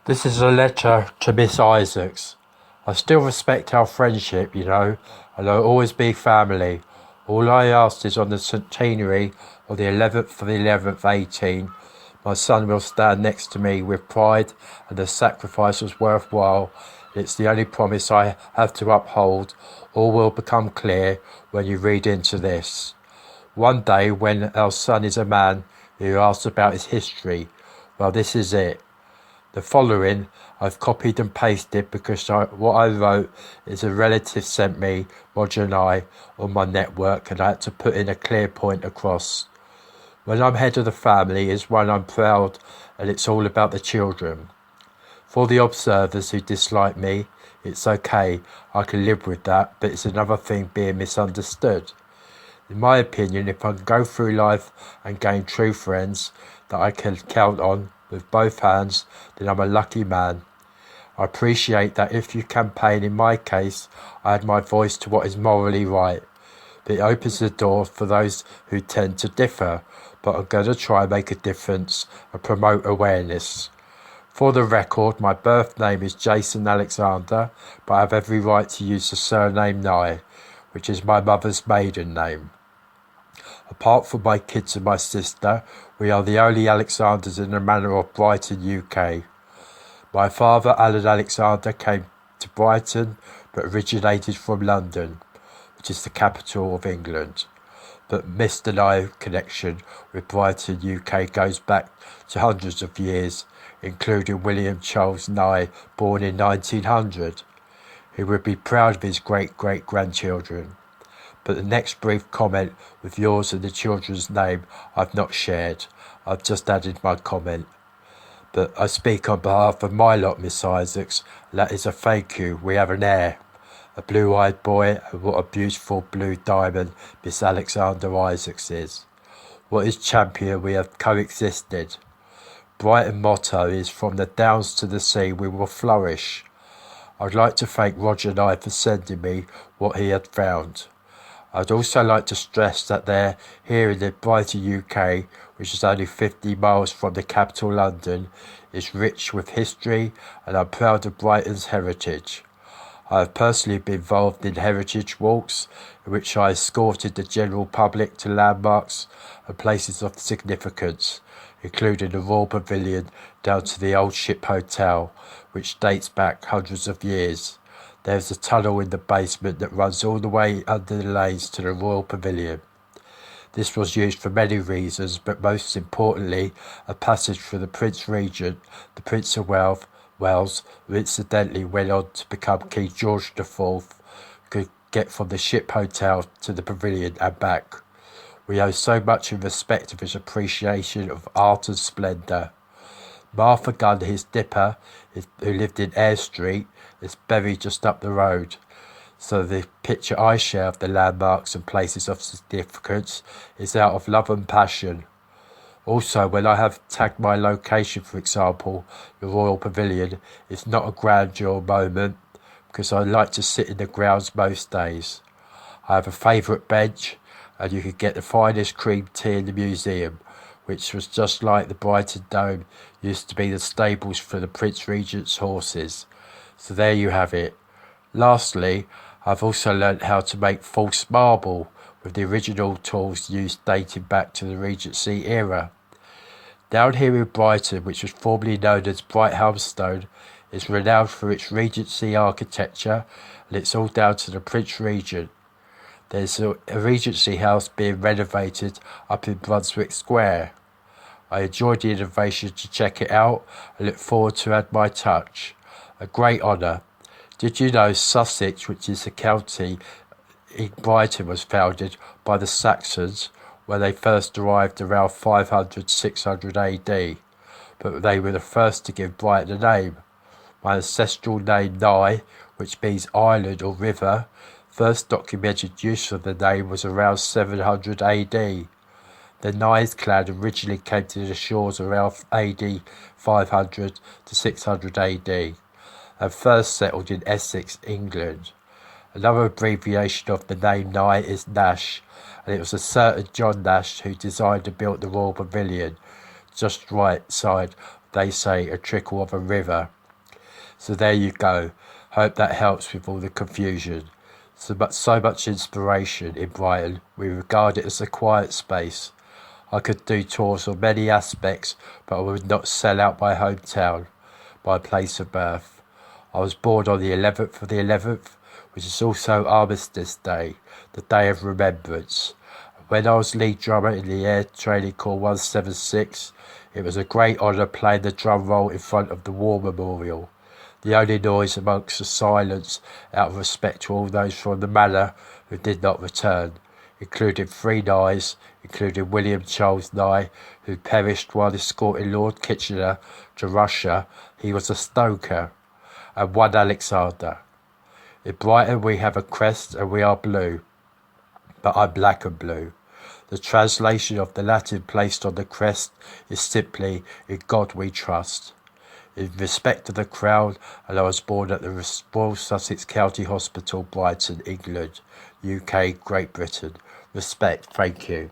This is a letter to Miss Isaacs. I still respect our friendship, and I'll always be family. All I ask is on the centenary of the 11th of the 11th, 18, my son will stand next to me with pride, and the sacrifice was worthwhile. It's the only promise I have to uphold. All will become clear when you read into this. One day, when our son is a man who asks about his history, well, this is it. The following I've copied and pasted because what I wrote is a relative sent me, Roger and I, on my network, and I had to put in a clear point across. When I'm head of the family is when I'm proud, and it's all about the children. For the observers who dislike me, it's okay, I can live with that, but it's another thing being misunderstood. In my opinion, if I can go through life and gain true friends that I can count on with both hands, then I'm a lucky man. I appreciate that if you campaign, in my case, I add my voice to what is morally right. But it opens the door for those who tend to differ, but I'm going to try and make a difference and promote awareness. For the record, my birth name is Jason Alexander, but I have every right to use the surname Nye, which is my mother's maiden name. Apart from my kids and my sister, we are the only Alexanders in the manor of Brighton, UK. My father, Alan Alexander, came to Brighton, but originated from London, which is the capital of England. But Mr. Nye connection with Brighton, UK goes back to hundreds of years, including William Charles Nye, born in 1900. He would be proud of his great-great-grandchildren. But the next brief comment with yours and the children's name I've not shared. I've just added my comment. But I speak on behalf of my lot, Miss Isaacs, and that is a thank you. We have an heir, a blue-eyed boy, and what a beautiful blue diamond Miss Alexander Isaacs is. What is champion, we have coexisted. Brighton motto is from the downs to the sea we will flourish. I'd like to thank Roger Nye for sending me what he had found. I'd also like to stress that they're here in the Brighton, UK, which is only 50 miles from the capital London, is rich with history, and I'm proud of Brighton's heritage. I have personally been involved in heritage walks, in which I escorted the general public to landmarks and places of significance, including the Royal Pavilion down to the Old Ship Hotel, which dates back hundreds of years. There's a tunnel in the basement that runs all the way under the lanes to the Royal Pavilion. This was used for many reasons, but most importantly, a passage for the Prince Regent, the Prince of Wales, who incidentally went on to become King George IV, could get from the Ship Hotel to the Pavilion and back. We owe so much in respect of his appreciation of art and splendour. Martha Gunn, his dipper, who lived in Eyre Street, is buried just up the road. So the picture I share of the landmarks and places of significance is out of love and passion. Also, when I have tagged my location, for example, the Royal Pavilion, it's not a grandeur moment, because I like to sit in the grounds most days. I have a favourite bench, and you can get the finest cream tea in the museum, which was just like the Brighton Dome used to be the stables for the Prince Regent's horses. So there you have it. Lastly, I've also learnt how to make false marble with the original tools used dating back to the Regency era. Down here in Brighton, which was formerly known as Brighthelmstone, is renowned for its Regency architecture, and it's all down to the Prince Regent. There's a Regency house being renovated up in Brunswick Square. I enjoyed the innovation to check it out and look forward to add my touch. A great honour. Did you know Sussex, which is a county in Brighton, was founded by the Saxons when they first arrived around 500-600 AD, but they were the first to give Brighton a name. My ancestral name Nye, which means island or river, first documented use of the name was around 700 AD. The Nyes clan originally came to the shores around AD 500 to 600 AD and first settled in Essex, England. Another abbreviation of the name Nye is Nash, and it was a certain John Nash who designed and built the Royal Pavilion, just right side they say, a trickle of a river. So there you go. Hope that helps with all the confusion. So much inspiration in Brighton. We regard it as a quiet space. I could do tours on many aspects, but I would not sell out my hometown, my place of birth. I was born on the 11th of the 11th, which is also Armistice Day, the Day of Remembrance. When I was lead drummer in the Air Training Corps 176, it was a great honour playing the drum roll in front of the War Memorial. The only noise amongst the silence, out of respect to all those from the manor who did not return, including 3 Nyes, including William Charles Nye, who perished while escorting Lord Kitchener to Russia. He was a stoker. And 1 Alexander. In Brighton we have a crest and we are blue, but I'm black and blue. The translation of the Latin placed on the crest is simply, "In God we trust." In respect to the crown, and I was born at the Royal Sussex County Hospital, Brighton, England, UK, Great Britain. Respect, thank you.